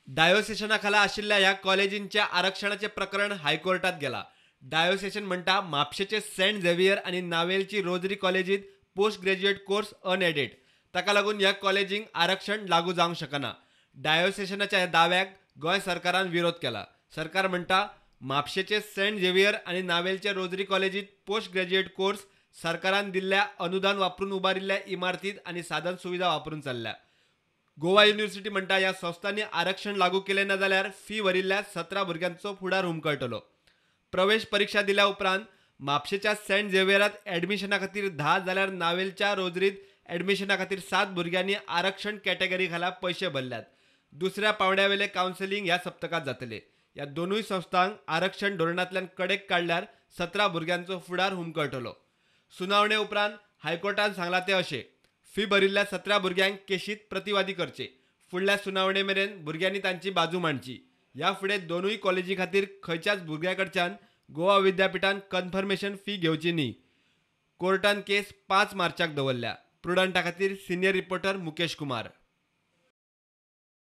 डायोसेशनाखाला आशिल्ल्या ह्या कॉलेजींच्या आरक्षणाचे प्रकरण हायकोर्टात गेला. डायोसेशन म्हणटा म्हापशेचे सेंट झेवियर आणि नावेलची रोजरी कॉलेजीत पोस्ट ग्रॅज्युएट कोर्स अनएडेड. ताका लागून ह्या कॉलेजींक आरक्षण लागू जावंक शकना. डायोसेशनाच्या ह्या दाव्याक गोंय सरकारान विरोध केला. सरकार म्हणटा म्हापशेचे सेंट झेवियर आणि नावेलच्या रोजरी कॉलेजीत पोस्ट ग्रॅज्युएट कोर्स सरकारान दिल्ल्या अनुदान वापरून उबारिल्ल्या इमारतीत आणि साधन सुविधा वापरून चल्ल्या. गोवा युनिव्हर्सिटी म्हणटा ह्या संस्थांनी आरक्षण लागू केले ना जाल्यार फी भरिल्ल्या 17 भुरग्यांचो फुडार हुमकळटलो. प्रवेश परीक्षा दिल्या उपरांत म्हापशेच्या सेंट झेवियरात ॲडमिशना खातीर 10 जाल्यार नावेलच्या रोजरीत ॲडमिशना खातीर 7 भुरग्यांनी आरक्षण कॅटेगरी खाला पयशे भरल्यात. दुसऱ्या पावंड्यावेले कावन्सिलींग ह्या सप्तकात जातले. ह्या दोनूय संस्थांक आरक्षण धोरणांतल्यान कडेक काडल्यार 17 भुरग्यांचो फुडार हुमकळटलो. सुनावणे उपरांत हायकोर्टान सांगला ते अशें: फी भरिल्ल्या 17 भुरग्यांक केशीत प्रतिवादी करचे. फुडल्या सुनावणे मेरेन भुरग्यांनी तांची बाजू मांडची. ह्या फुडें दोनूय कॉलेजी खातीर खंयच्याच भुरग्याकडच्यान गोवा विद्यापीठान कन्फर्मेशन फी घेवची न्ही. कोर्टान केस 5 मार्चाक दवरल्या. प्रुडंटा खातीर सिनियर रिपोर्टर मुकेश कुमार.